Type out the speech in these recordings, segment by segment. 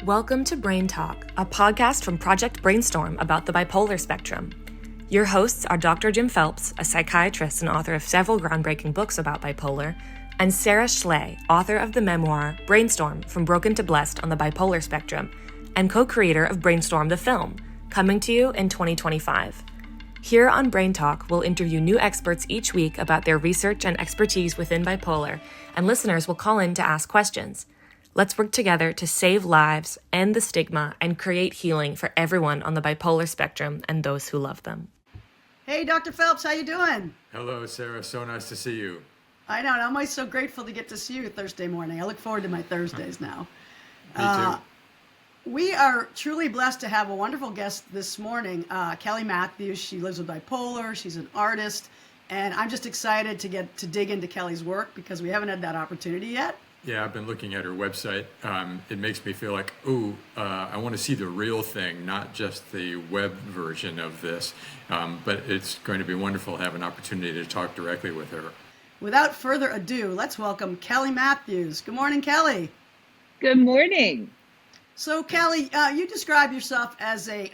Welcome to BrainTalk, a podcast from Project BrainStorm about the bipolar spectrum. Your hosts are Dr. Jim Phelps, a psychiatrist and author of several groundbreaking books about bipolar, and Sara Schley, author of the memoir Brainstorm, From Broken to Blessed on the Bipolar Spectrum, and co-creator of Brainstorm the Film, coming to you in 2025. Here on BrainTalk, we'll interview new experts each week about their research and expertise within bipolar, and listeners will call in to ask questions. Let's work together to save lives, end the stigma, and create healing for everyone on the bipolar spectrum and those who love them. Hey, Dr. Phelps, how you doing? Hello, Sarah. So nice to see you. I know. I'm always so grateful to get to see you Thursday morning. I look forward to my Thursdays now. Me too. We are truly blessed to have a wonderful guest this morning, Kelly Matthews. She lives with bipolar. She's an artist. And I'm just excited to get to dig into Kelly's work because we haven't had that opportunity yet. Yeah, I've been looking at her website. It makes me feel like, I want to see the real thing, not just the web version of this. But it's going to be wonderful to have an opportunity to talk directly with her. Without further ado, let's welcome Kelly Matthews. Good morning, Kelly. Good morning. So, Kelly, you describe yourself as a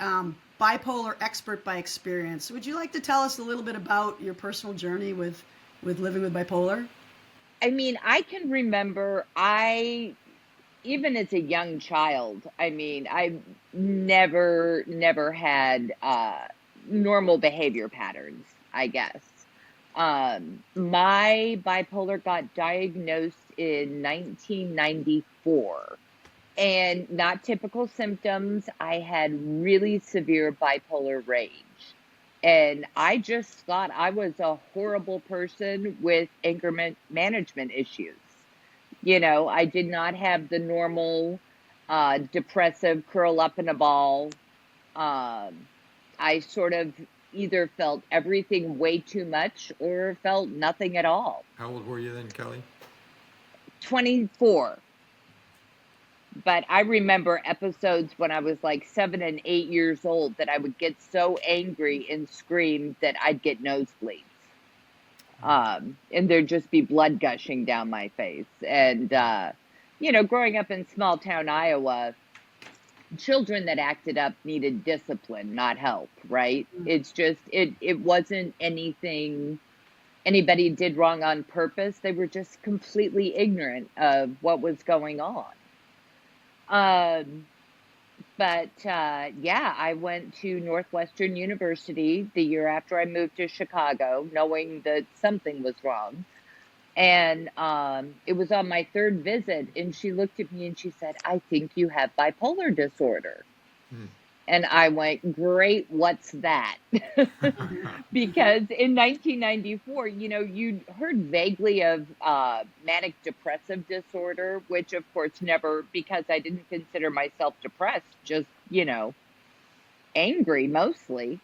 bipolar expert by experience. Would you like to tell us a little bit about your personal journey with living with bipolar? I mean, I can remember even as a young child, I never had normal behavior patterns, I guess. My bipolar got diagnosed in 1994 and not typical symptoms. I had really severe bipolar rage. And I just thought I was a horrible person with anger management issues. You know, I did not have the normal depressive curl up in a ball. I sort of either felt everything way too much or felt nothing at all. How old were you then, Kelly? 24. But I remember episodes when I was like 7 and 8 years old that I would get so angry and scream that I'd get nosebleeds. And there'd just be blood gushing down my face. And, growing up in small town Iowa, children that acted up needed discipline, not help, right? Mm-hmm. It's just, it wasn't anything anybody did wrong on purpose. They were just completely ignorant of what was going on. I went to Northwestern University the year after I moved to Chicago, knowing that something was wrong. And it was on my third visit, and she looked at me and she said, "I think you have bipolar disorder." And I went, "Great, what's that?" Because in 1994, you'd heard vaguely of manic depressive disorder, which of course never, because I didn't consider myself depressed, just, angry mostly,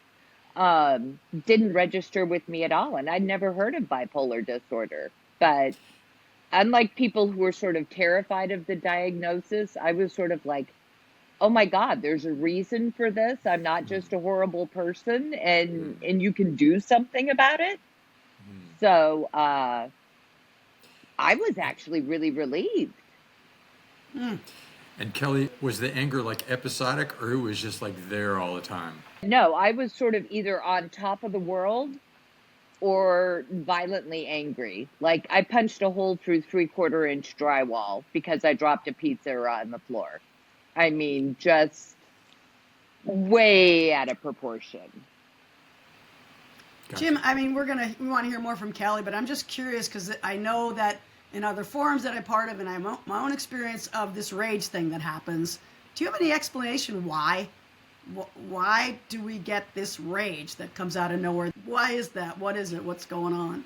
didn't register with me at all. And I'd never heard of bipolar disorder. But unlike people who were sort of terrified of the diagnosis, I was sort of like, oh my God, there's a reason for this. I'm not just a horrible person, and you can do something about it. So I was actually really relieved. And Kelly, was the anger like episodic, or it was just like there all the time? No, I was sort of either on top of the world or violently angry. Like I punched a hole through 3/4 inch drywall because I dropped a pizza on the floor. I mean, just way out of proportion. Gotcha. Jim, we want to hear more from Kelly, but I'm just curious because I know that in other forums that I'm part of, and I have my own experience of this rage thing that happens. Do you have any explanation why? Why do we get this rage that comes out of nowhere? Why is that? What is it? What's going on?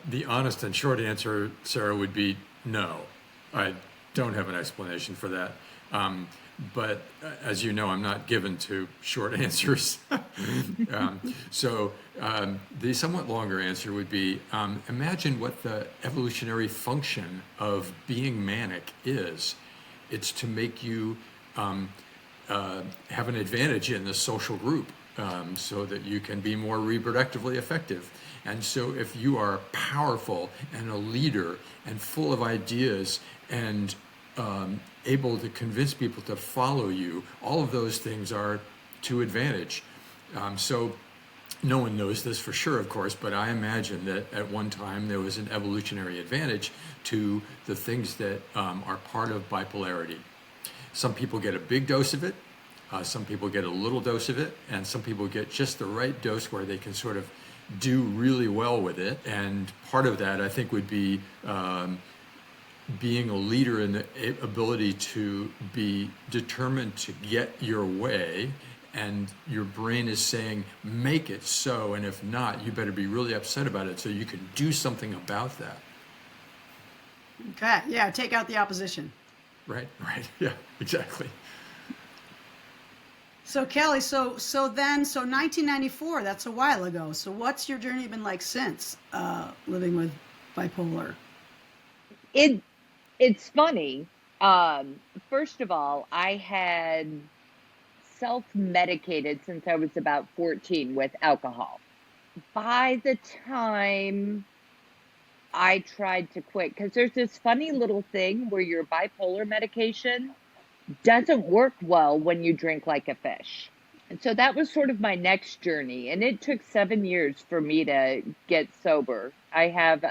The honest and short answer, Sarah, would be no. I don't have an explanation for that. But as you know, I'm not given to short answers. So the somewhat longer answer would be, imagine what the evolutionary function of being manic is. It's to make you have an advantage in the social group so that you can be more reproductively effective. And so if you are powerful and a leader and full of ideas and able to convince people to follow you, all of those things are to advantage. So no one knows this for sure, of course, but I imagine that at one time there was an evolutionary advantage to the things that are part of bipolarity. Some people get a big dose of it, some people get a little dose of it, and some people get just the right dose where they can sort of do really well with it. And part of that, I think, would be being a leader in the ability to be determined to get your way, and your brain is saying, make it so, and if not, you better be really upset about it so you can do something about that. Okay, yeah, take out the opposition. Right, yeah, exactly. So Kelly, so 1994, that's a while ago. So what's your journey been like since living with bipolar? It's funny. First of all, I had self-medicated since I was about 14 with alcohol. By the time I tried to quit, because there's this funny little thing where your bipolar medication doesn't work well when you drink like a fish. And so that was sort of my next journey. And it took 7 years for me to get sober. I have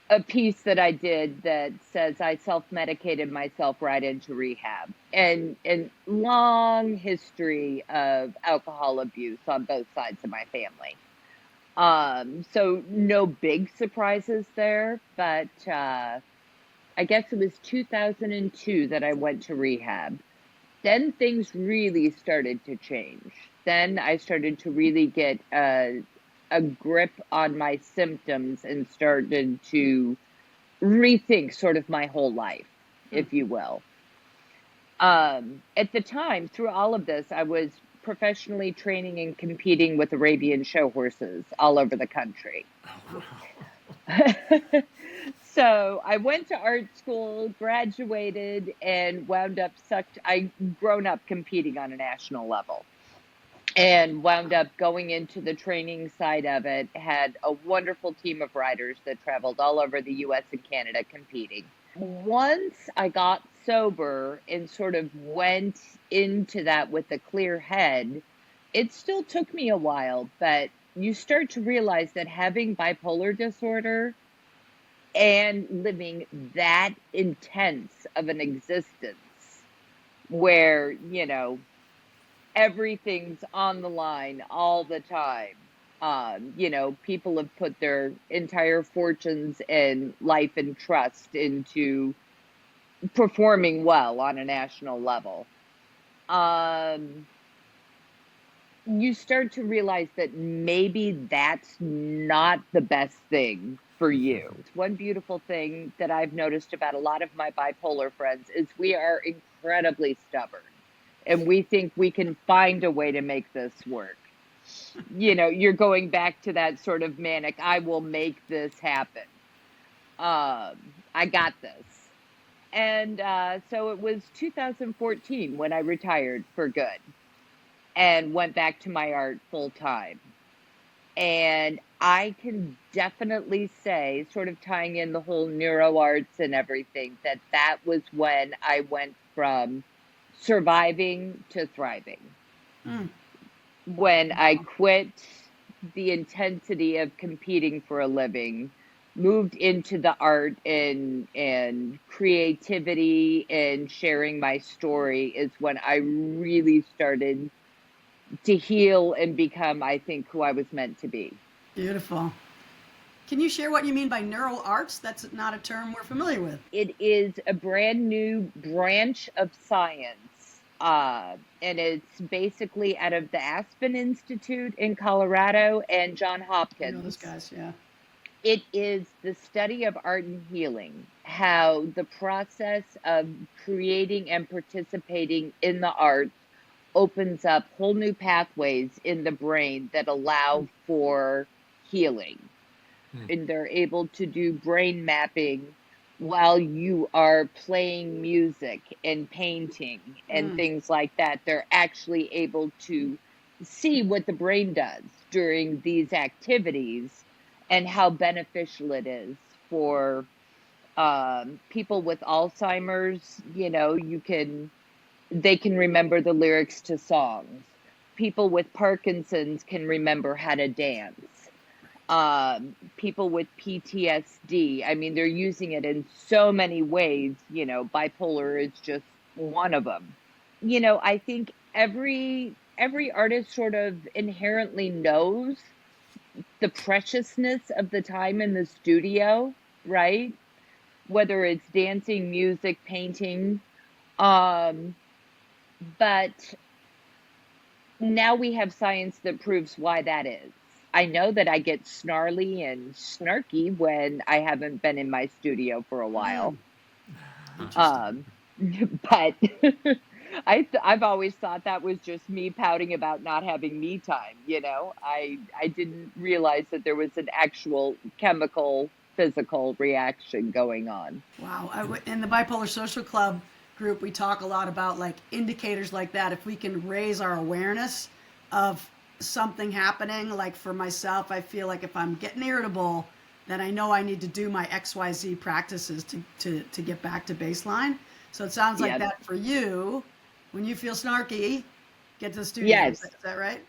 a piece that I did that says I self-medicated myself right into rehab, and long history of alcohol abuse on both sides of my family. So no big surprises there, but I guess it was 2002 that I went to rehab. Then things really started to change. Then I started to really get a grip on my symptoms and started to rethink sort of my whole life, if you will. At the time, through all of this, I was professionally training and competing with Arabian show horses all over the country. Oh, wow. So I went to art school, graduated, and wound up I'd grown up competing on a national level. And wound up going into the training side of it, had a wonderful team of riders that traveled all over the US and Canada competing. Once I got sober and sort of went into that with a clear head, it still took me a while, but you start to realize that having bipolar disorder and living that intense of an existence where, everything's on the line all the time. People have put their entire fortunes and life and trust into performing well on a national level. You start to realize that maybe that's not the best thing for you. One beautiful thing that I've noticed about a lot of my bipolar friends is we are incredibly stubborn. And we think we can find a way to make this work. You're going back to that sort of manic, I will make this happen. I got this. And so it was 2014 when I retired for good and went back to my art full time. And I can definitely say, sort of tying in the whole neuro arts and everything, that was when I went from surviving to thriving. When I quit the intensity of competing for a living, moved into the art and creativity and sharing my story, is when I really started to heal and become, I think, who I was meant to be. Beautiful. Can you share what you mean by neural arts? That's not a term we're familiar with. It is a brand new branch of science. And it's basically out of the Aspen Institute in Colorado and Johns Hopkins. I know those guys, yeah. It is the study of art and healing, how the process of creating and participating in the arts opens up whole new pathways in the brain that allow for healing. And they're able to do brain mapping while you are playing music and painting and things like that. They're actually able to see what the brain does during these activities and how beneficial it is for People with Alzheimer's, they can remember the lyrics to songs. People with Parkinson's can remember how to dance. People with PTSD, I mean, they're using it in so many ways. Bipolar is just one of them. I think every artist sort of inherently knows the preciousness of the time in the studio, right? Whether it's dancing, music, painting. But now we have science that proves why that is. I know that I get snarly and snarky when I haven't been in my studio for a while. But I've always thought that was just me pouting about not having me time. I didn't realize that there was an actual chemical, physical reaction going on. Wow. In the Bipolar Social Club group, we talk a lot about like indicators like that. If we can raise our awareness of something happening, like for myself, I feel like if I'm getting irritable, then I know I need to do my XYZ practices to get back to baseline. So it sounds like that for you. When you feel snarky, get to the studio. Yes. Is that right?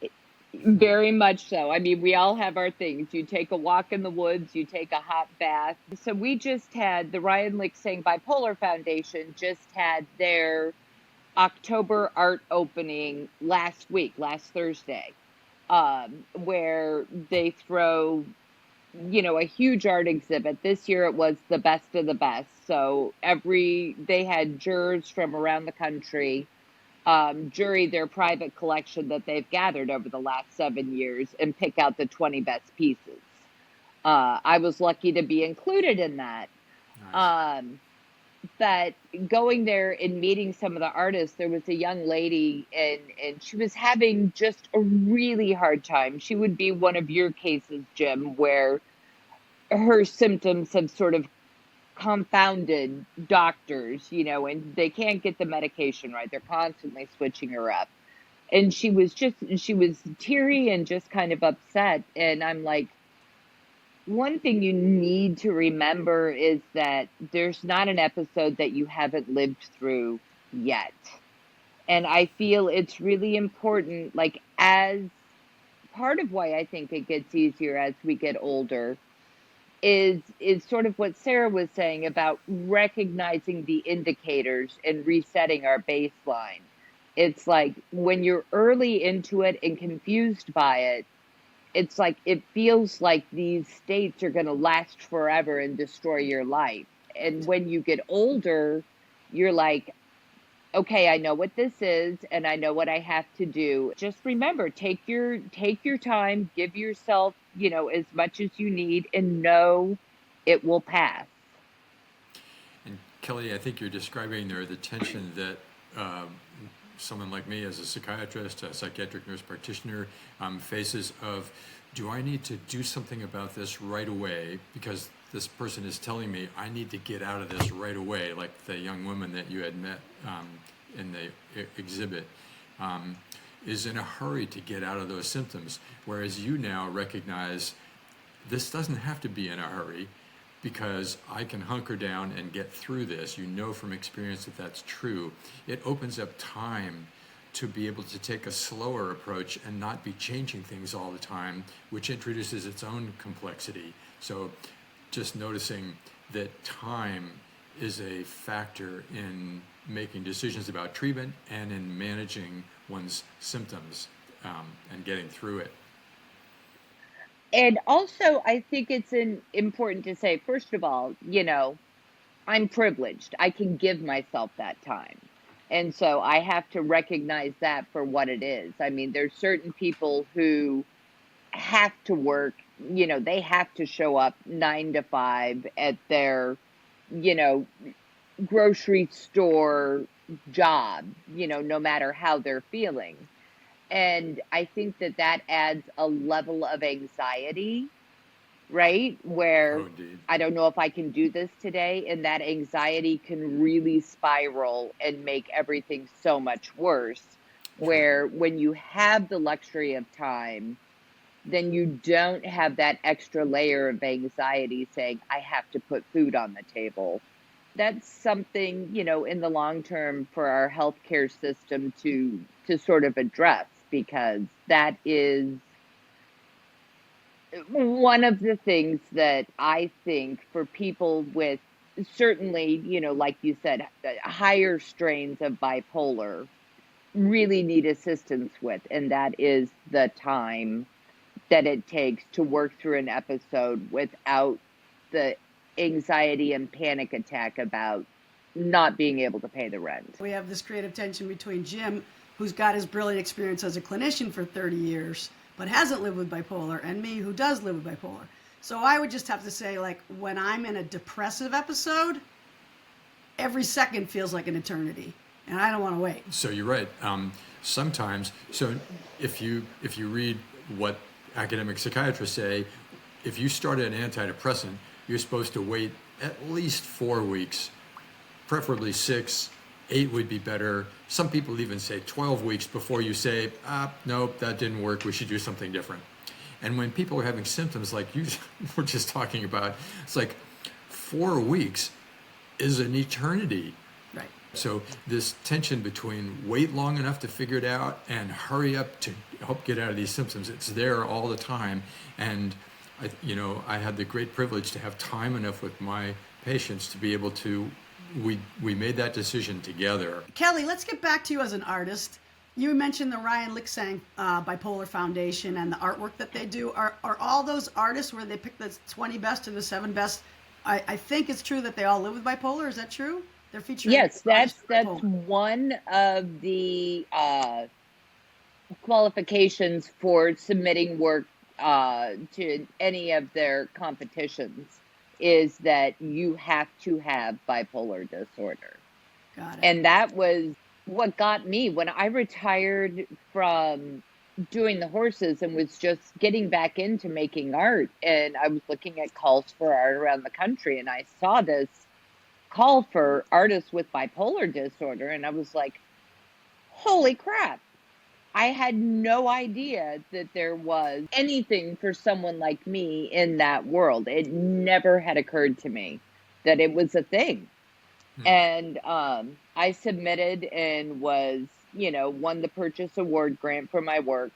Very much so. I mean, we all have our things. You take a walk in the woods, you take a hot bath. So we just had the Ryan Lick-Sing Bipolar Foundation just had their October art opening last Thursday, where they throw, a huge art exhibit. This year it was the best of the best. So they had jurors from around the country jury their private collection that they've gathered over the last 7 years and pick out the 20 best pieces. I was lucky to be included in that. Nice. But going there and meeting some of the artists, there was a young lady and she was having just a really hard time. She would be one of your cases, Jim, where her symptoms have sort of confounded doctors, and they can't get the medication right. They're constantly switching her up. And she was teary and just kind of upset. And I'm like, one thing you need to remember is that there's not an episode that you haven't lived through yet. And I feel it's really important, like as part of why I think it gets easier as we get older, is sort of what Sara was saying about recognizing the indicators and resetting our baseline. It's like when you're early into it and confused by it, it's like it feels like these states are going to last forever and destroy your life. And when you get older, you're like, okay, I know what this is and I know what I have to do. Just remember, take your time, give yourself, as much as you need, and know it will pass. And Kelly, I think you're describing there the tension that someone like me as a psychiatrist, a psychiatric nurse practitioner, faces of, do I need to do something about this right away? Because this person is telling me I need to get out of this right away, like the young woman that you had met in the exhibit, is in a hurry to get out of those symptoms. Whereas you now recognize this doesn't have to be in a hurry because I can hunker down and get through this. You know from experience that that's true. It opens up time to be able to take a slower approach and not be changing things all the time, which introduces its own complexity. So just noticing that time is a factor in making decisions about treatment and in managing one's symptoms and getting through it. And also, I think it's important to say, first of all, I'm privileged. I can give myself that time. And so I have to recognize that for what it is. I mean, there's certain people who have to work, they have to show up 9 to 5 at their, grocery store job, no matter how they're feeling. And I think that adds a level of anxiety, right? Where I don't know if I can do this today. And that anxiety can really spiral and make everything so much worse. Where when you have the luxury of time, then you don't have that extra layer of anxiety saying, I have to put food on the table. That's something, in the long term for our healthcare system to sort of address, because that is one of the things that I think for people with certainly, like you said, higher strains of bipolar really need assistance with, and that is the time that it takes to work through an episode without the anxiety and panic attack about not being able to pay the rent. We have this creative tension between Jim, who's got his brilliant experience as a clinician for 30 years, but hasn't lived with bipolar, and me, who does live with bipolar. So I would just have to say, like, when I'm in a depressive episode, every second feels like an eternity, and I don't want to wait. So you're right. Sometimes, so if you read what academic psychiatrists say, if you start an antidepressant, you're supposed to wait at least 4 weeks, preferably 6. 8 would be better. Some people even say 12 weeks before you say, nope, that didn't work. We should do something different. And when people are having symptoms like you were just talking about, it's like 4 weeks is an eternity. Right. So this tension between wait long enough to figure it out and hurry up to help get out of these symptoms, it's there all the time. And I had the great privilege to have time enough with my patients to be able to, we made that decision together. Kelly, let's get back to you as an artist. You mentioned the Ryan Licksang Bipolar Foundation and the artwork that they do. Are all those artists where they pick the 20 best or the 7 best? I think it's true that they all live with bipolar. Is that true? They're featured. Yes, that's one of the qualifications for submitting work to any of their competitions, is that you have to have bipolar disorder. Got it. And that was what got me when I retired from doing the horses and was just getting back into making art. And I was looking at calls for art around the country, and I saw this call for artists with bipolar disorder. And I was like, holy crap. I had no idea that there was anything for someone like me in that world. It never had occurred to me that it was a thing. And I submitted and was, won the Purchase Award grant for my work.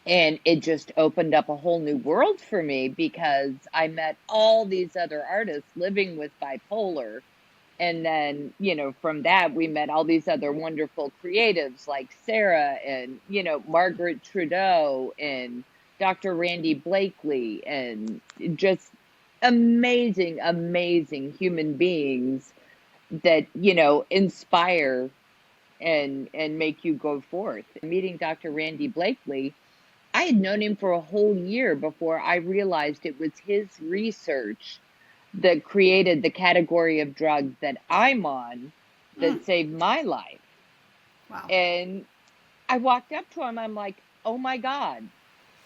And it just opened up a whole new world for me, because I met all these other artists living with bipolar. And then, from that, we met all these other wonderful creatives like Sarah and, Margaret Trudeau and Dr. Randy Blakely, and just amazing, amazing human beings that, inspire and make you go forth. Meeting Dr. Randy Blakely, I had known him for a whole year before I realized it was his research that created the category of drug that I'm on that saved my life. Wow. And I walked up to him, I'm like, oh my God,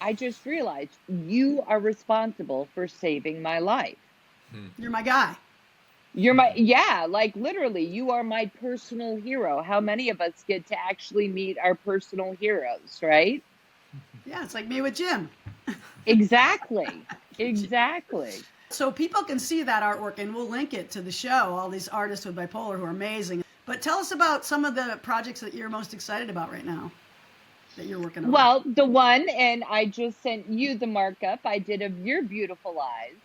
I just realized you are responsible for saving my life. You're my guy. Like literally, you are my personal hero. How many of us get to actually meet our personal heroes, right? Yeah, it's like me with Jim. Exactly. So people can see that artwork, and we'll link it to the show, all these artists with bipolar who are amazing. But tell us about some of the projects that you're most excited about right now that you're working on. Well, the one, and I just sent you the markup I did of your beautiful eyes.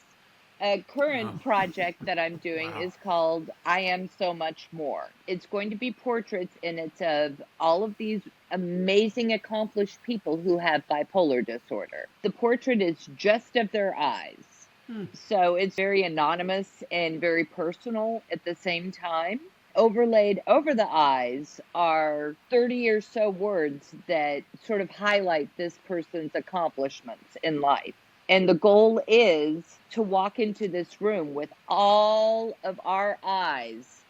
A current project that I'm doing is called I Am So Much More. It's going to be portraits, and it's of all of these amazing, accomplished people who have bipolar disorder. The portrait is just of their eyes. So it's very anonymous and very personal at the same time. Overlaid over the eyes are 30 or so words that sort of highlight this person's accomplishments in life. And the goal is to walk into this room with all of our eyes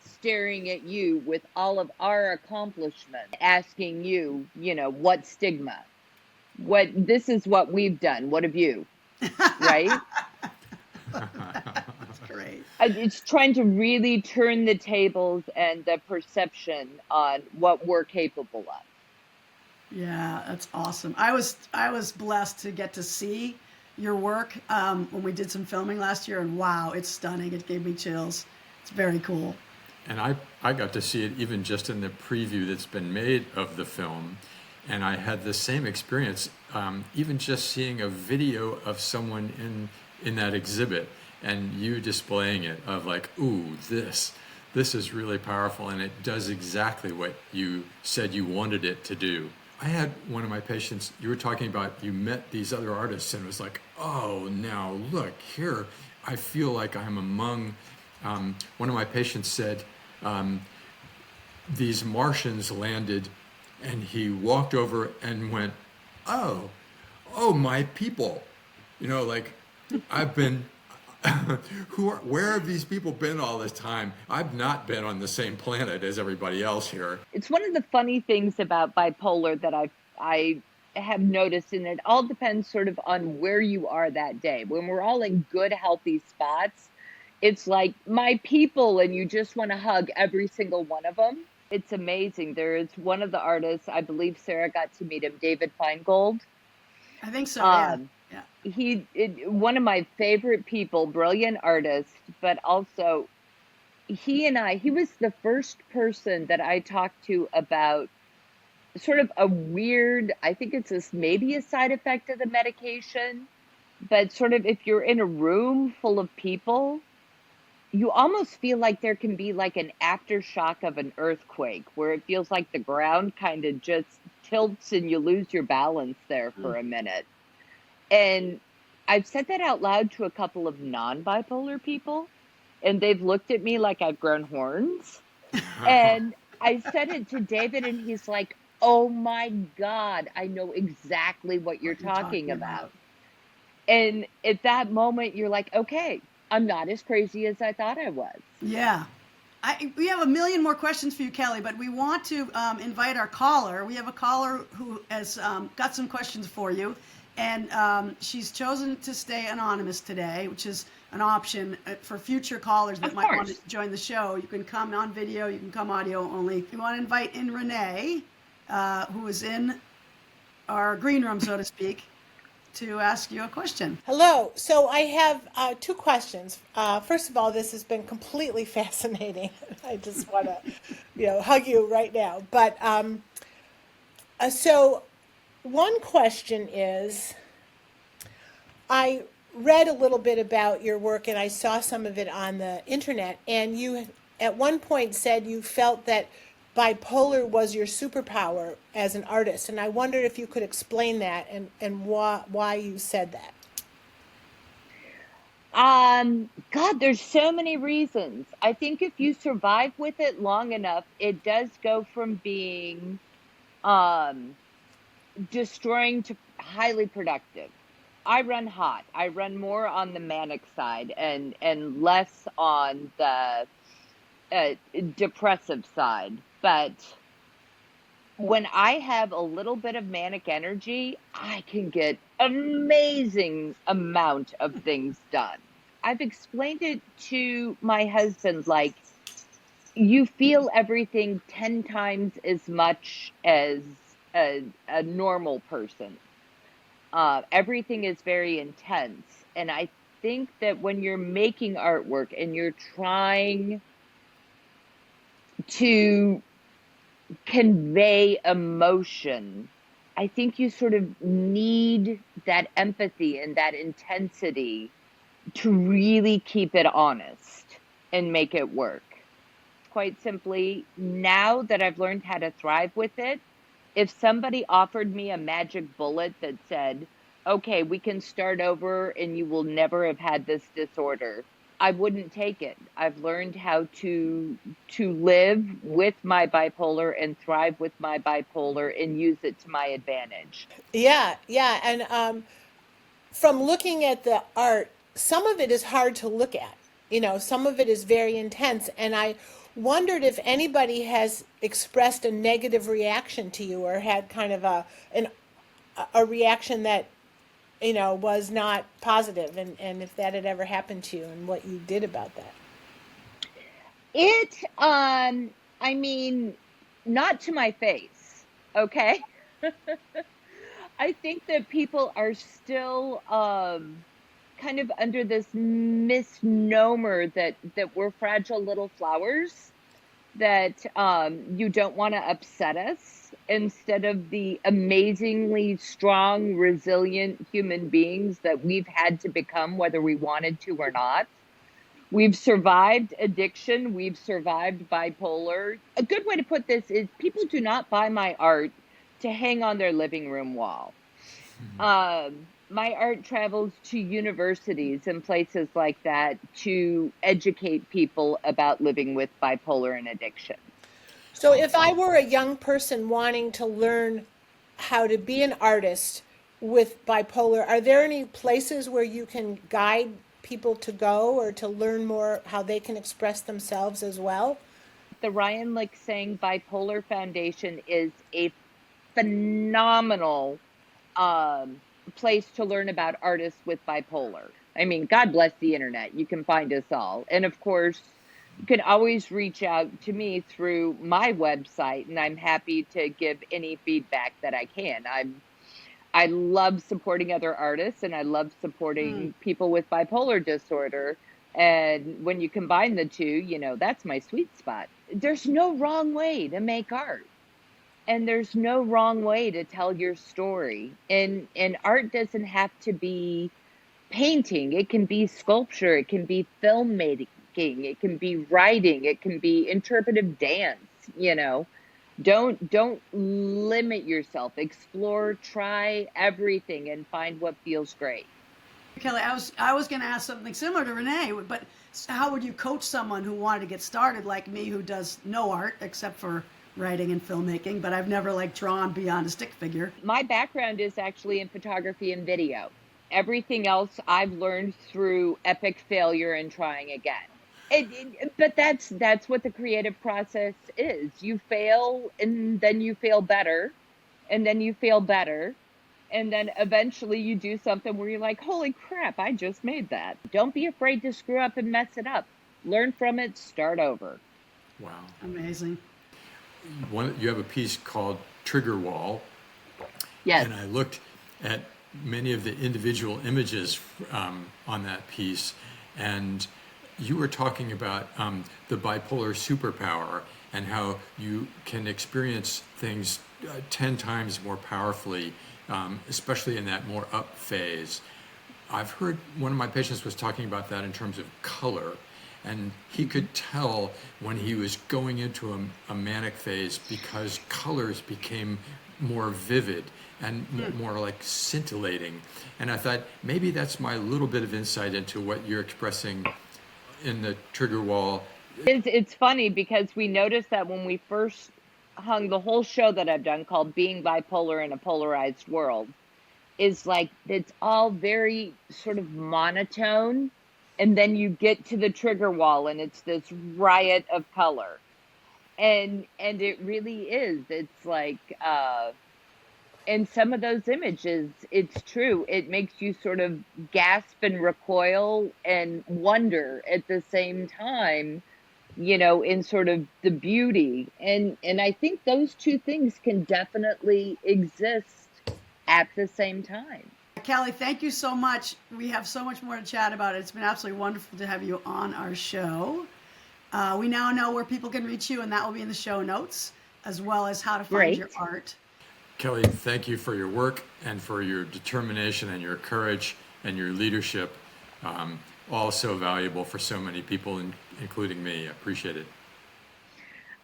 staring at you with all of our accomplishments, asking you, what stigma? This is what we've done. What have you? Right? That's great. It's trying to really turn the tables and the perception on what we're capable of. Yeah, that's awesome. I was blessed to get to see your work when we did some filming last year, and wow, it's stunning. It gave me chills. It's very cool. And I got to see it even just in the preview that's been made of the film. And I had the same experience, even just seeing a video of someone in that exhibit and you displaying it of like, ooh, this is really powerful, and it does exactly what you said you wanted it to do. I had one of my patients, you were talking about you met these other artists and it was like, oh, now look here, I feel like I'm among, one of my patients said, these Martians landed, and he walked over and went, oh, my people. Like, I've been, where have these people been all this time? I've not been on the same planet as everybody else here. It's one of the funny things about bipolar that I have noticed, and it all depends sort of on where you are that day. When we're all in good, healthy spots, it's like my people, and you just want to hug every single one of them. It's amazing. There is one of the artists, I believe Sarah got to meet him, David Feingold. I think so, yeah. One of my favorite people, brilliant artist, but also he was the first person that I talked to about sort of a weird, I think it's maybe a side effect of the medication, but sort of if you're in a room full of people, you almost feel like there can be like an aftershock of an earthquake where it feels like the ground kind of just tilts and you lose your balance there for a minute. And I've said that out loud to a couple of non-bipolar people, and they've looked at me like I've grown horns. And I said it to David, and he's like, oh my God, I know exactly what you're talking about. And at that moment, you're like, okay, I'm not as crazy as I thought I was. Yeah. We have a million more questions for you, Kelly, but we want to invite our caller. We have a caller who has got some questions for you, and she's chosen to stay anonymous today, which is an option for future callers that might want to join the show. You can come on video, you can come audio only. We want to invite in Renee, who is in our green room, so to speak, to ask you a question. Hello. So I have two questions. First of all, this has been completely fascinating. I just want to, hug you right now. But so one question is, I read a little bit about your work and I saw some of it on the internet, and you at one point said you felt that bipolar was your superpower as an artist, and I wondered if you could explain that and why you said that. God, there's so many reasons. I think if you survive with it long enough, it does go from being destroying to highly productive. I run hot. I run more on the manic side and less on the depressive side. But when I have a little bit of manic energy, I can get amazing amount of things done. I've explained it to my husband, like, you feel everything 10 times as much as a normal person. Everything is very intense. And I think that when you're making artwork and you're trying to convey emotion, I think you sort of need that empathy and that intensity to really keep it honest and make it work. Quite simply, now that I've learned how to thrive with it, if somebody offered me a magic bullet that said, okay, we can start over and you will never have had this disorder, I wouldn't take it. I've learned how to live with my bipolar and thrive with my bipolar and use it to my advantage. Yeah. And from looking at the art, some of it is hard to look at. Some of it is very intense. And I wondered if anybody has expressed a negative reaction to you or had kind of a reaction that was not positive, and if that had ever happened to you and what you did about that. I mean, not to my face, okay? I think that people are still kind of under this misnomer that we're fragile little flowers, that you don't want to upset us, instead of the amazingly strong, resilient human beings that we've had to become, whether we wanted to or not. We've survived addiction. We've survived bipolar. A good way to put this is people do not buy my art to hang on their living room wall. My art travels to universities and places like that to educate people about living with bipolar and addiction. So if I were a young person wanting to learn how to be an artist with bipolar, are there any places where you can guide people to go or to learn more how they can express themselves as well? The Ryan Lick-Sang Bipolar Foundation is a phenomenal place to learn about artists with bipolar. I mean, God bless the internet. You can find us all. And of course, you can always reach out to me through my website, and I'm happy to give any feedback that I can. I love supporting other artists, and I love supporting people with bipolar disorder. And when you combine the two, you know, that's my sweet spot. There's no wrong way to make art. And there's no wrong way to tell your story. And art doesn't have to be painting. It can be sculpture. It can be filmmaking. It can be writing. It can be interpretive dance. You know, don't limit yourself. Explore, try everything, and find what feels great. Kelly, I was going to ask something similar to Renee, but how would you coach someone who wanted to get started, like me, who does no art except for writing and filmmaking, but I've never drawn beyond a stick figure? My background is actually in photography and video. Everything else I've learned through epic failure and trying again. But that's what the creative process is. You fail, and then you fail better, and then you fail better, and then eventually you do something where you're like, holy crap, I just made that. Don't be afraid to screw up and mess it up. Learn from it, start over. Wow. Amazing. You have a piece called Trigger Wall. Yes. And I looked at many of the individual images on that piece, and you were talking about the bipolar superpower and how you can experience things 10 times more powerfully, especially in that more up phase. I've heard one of my patients was talking about that in terms of color, and he could tell when he was going into a manic phase because colors became more vivid and more like scintillating. And I thought maybe that's my little bit of insight into what you're expressing in the Trigger Wall. It's funny because we noticed that when we first hung the whole show that I've done called Being Bipolar in a Polarized World, is it's all very sort of monotone. And then you get to the trigger wall and it's this riot of color. And it really is. It's in some of those images, it's true. It makes you sort of gasp and recoil and wonder at the same time, you know, in sort of the beauty. And I think those two things can definitely exist at the same time. Kelly, thank you so much. We have so much more to chat about. It's been absolutely wonderful to have you on our show. We now know where people can reach you, and that will be in the show notes, as well as how to find your art. Kelly, thank you for your work and for your determination and your courage and your leadership. All so valuable for so many people, including me. I appreciate it.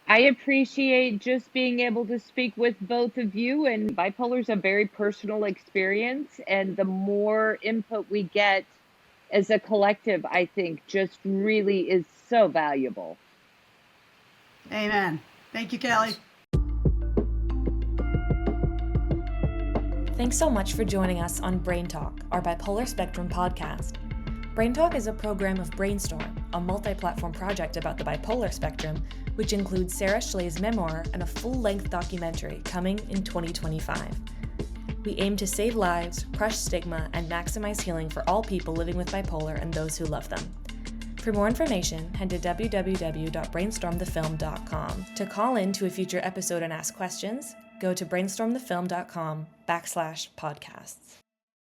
I appreciate just being able to speak with both of you, and bipolar is a very personal experience, and the more input we get as a collective, I think just really is so valuable. Amen. Thank you, Kelly. Thanks so much for joining us on BrainTalk, our bipolar spectrum podcast. BrainTalk is a program of BrainStorm, a multi-platform project about the bipolar spectrum, which includes Sara Schley's memoir and a full-length documentary coming in 2025. We aim to save lives, crush stigma, and maximize healing for all people living with bipolar and those who love them. For more information, head to www.brainstormthefilm.com. To call in to a future episode and ask questions, go to brainstormthefilm.com/podcasts.